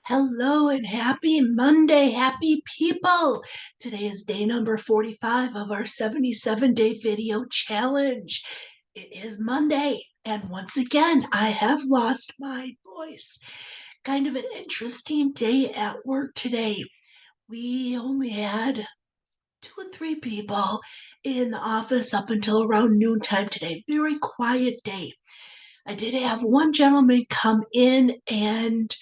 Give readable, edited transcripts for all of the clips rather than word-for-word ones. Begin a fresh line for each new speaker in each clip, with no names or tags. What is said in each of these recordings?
Hello and happy Monday, happy people. Today is day number 45 of our 77-day video challenge. It is Monday, and once again, I have lost my voice. Kind of an interesting day at work today. We only had two or three people in the office up until around noontime today. Very quiet day. I did have one gentleman come in, and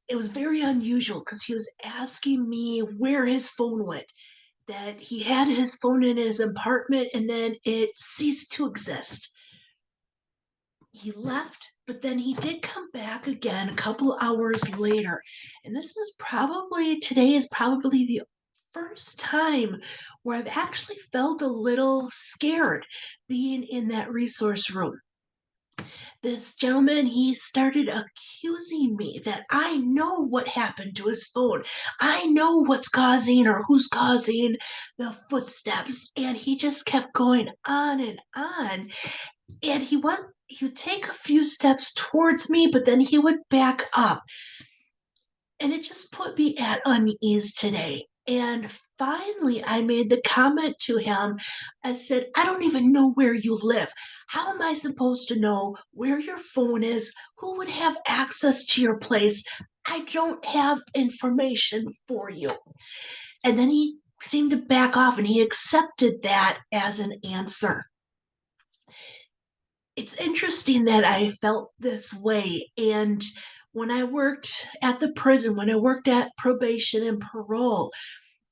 it was very unusual because he was asking me where his phone went. That he had his phone in his apartment and then it ceased to exist. He left, but then he did come back again a couple hours later. And today is probably the first time where I've actually felt a little scared being in that resource room. This gentleman, he started accusing me that I know what happened to his phone. I know what's causing or who's causing the footsteps. And he just kept going on and on. And he would take a few steps towards me, but then he would back up. And it just put me at unease today. And finally, I made the comment to him. I said, I don't even know where you live. How am I supposed to know where your phone is? Who would have access to your place? I don't have information for you. And then he seemed to back off and he accepted that as an answer. It's interesting that I felt this way. And when I worked at the prison, when I worked at probation and parole,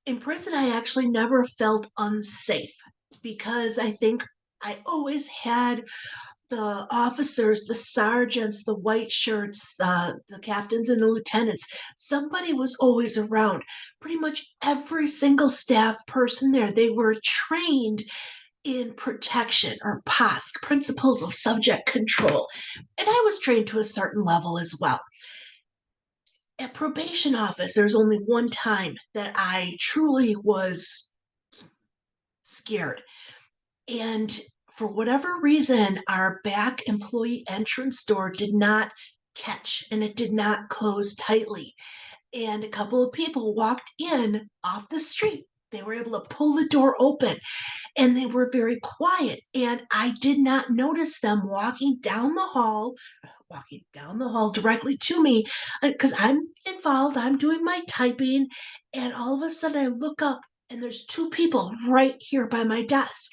in prison, I actually never felt unsafe because I think I always had the officers, the sergeants, the white shirts, the captains and the lieutenants. Somebody was always around. Pretty much every single staff person there, they were trained in protection or POSC, principles of subject control. And I was trained to a certain level as well. At probation office, there's only one time that I truly was scared. And for whatever reason, our back employee entrance door did not catch and it did not close tightly. And a couple of people walked in off the street. They were able to pull the door open and they were very quiet. And I did not notice them walking down the hall directly to me because I'm involved. I'm doing my typing. And all of a sudden, I look up and there's two people right here by my desk.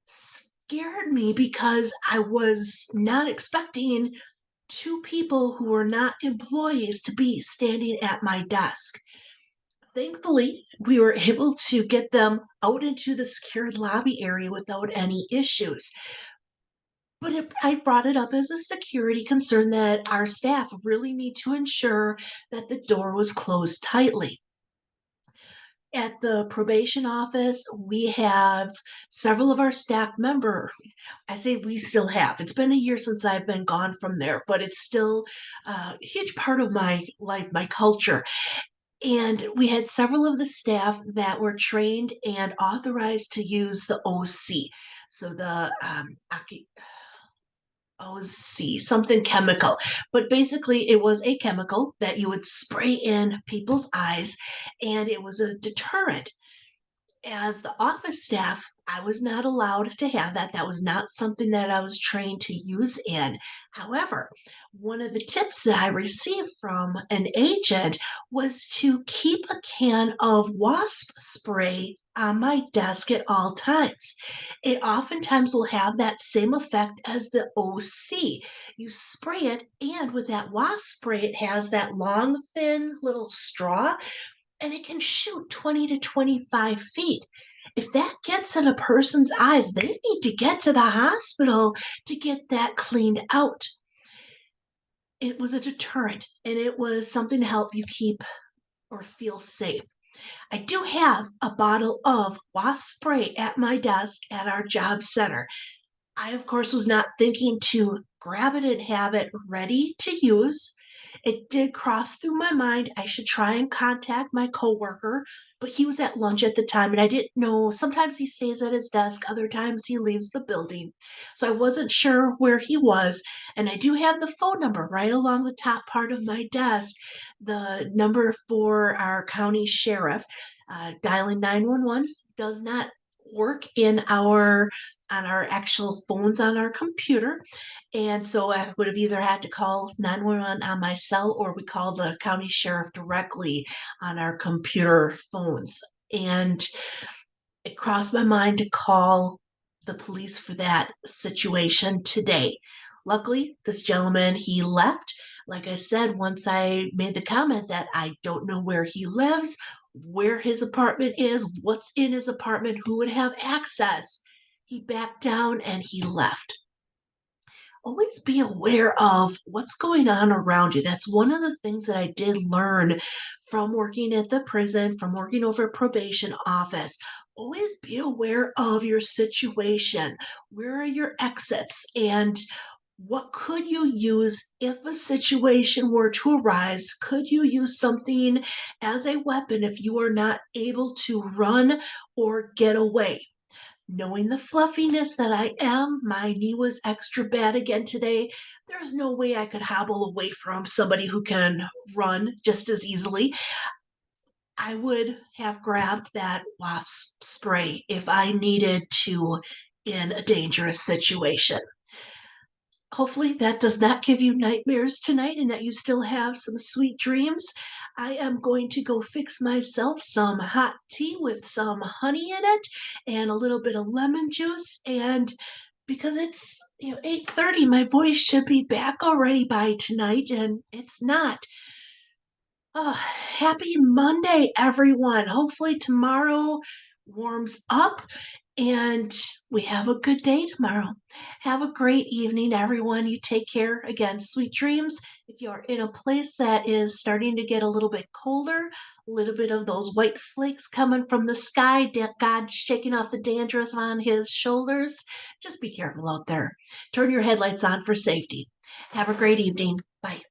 Scared me because I was not expecting two people who were not employees to be standing at my desk. Thankfully, we were able to get them out into the secured lobby area without any issues. But I brought it up as a security concern that our staff really need to ensure that the door was closed tightly. At the probation office, we have several of our staff member. I say we still have. It's been a year since I've been gone from there, but it's still a huge part of my life, my culture. And we had several of the staff that were trained and authorized to use the OC. So the OC, something chemical. But basically, it was a chemical that you would spray in people's eyes, and it was a deterrent. As the office staff, I was not allowed to have that. That was not something that I was trained to use in. However, one of the tips that I received from an agent was to keep a can of wasp spray on my desk at all times. It oftentimes will have that same effect as the OC. You spray it, and with that wasp spray, it has that long, thin little straw and it can shoot 20 to 25 feet. If that gets in a person's eyes, they need to get to the hospital to get that cleaned out. It was a deterrent and it was something to help you keep or feel safe. I do have a bottle of wasp spray at my desk at our job center. I, of course, was not thinking to grab it and have it ready to use. It did cross through my mind I should try and contact my coworker, but he was at lunch at the time and I didn't know. Sometimes he stays at his desk, other times he leaves the building. So I wasn't sure where he was. And I do have the phone number right along the top part of my desk, the number for our county sheriff. Dialing 911 does not work in our on our actual phones on our computer. And so I would have either had to call 911 on my cell or we call the county sheriff directly on our computer phones. And it crossed my mind to call the police for that situation today. Luckily, this gentleman, he left. Like I said, once I made the comment that I don't know where he lives, where his apartment is, what's in his apartment, who would have access, he backed down and he left. Always be aware of what's going on around you. That's one of the things that I did learn from working at the prison, from working over at probation office. Always be aware of your situation. Where are your exits? And what could you use if a situation were to arise? Could you use something as a weapon if you are not able to run or get away? Knowing the fluffiness that I am, my knee was extra bad again today. There's no way I could hobble away from somebody who can run just as easily. I would have grabbed that wasp spray if I needed to in a dangerous situation. Hopefully, that does not give you nightmares tonight and that you still have some sweet dreams. I am going to go fix myself some hot tea with some honey in it and a little bit of lemon juice. And because it's 8:30, my voice should be back already by tonight, and it's not. Oh, happy Monday, everyone. Hopefully, tomorrow warms up and we have a good day tomorrow. Have a great evening, everyone. You take care. Again, sweet dreams. If you're in a place that is starting to get a little bit colder, a little bit of those white flakes coming from the sky, God shaking off the dandruff on his shoulders, just be careful out there. Turn your headlights on for safety. Have a great evening. Bye.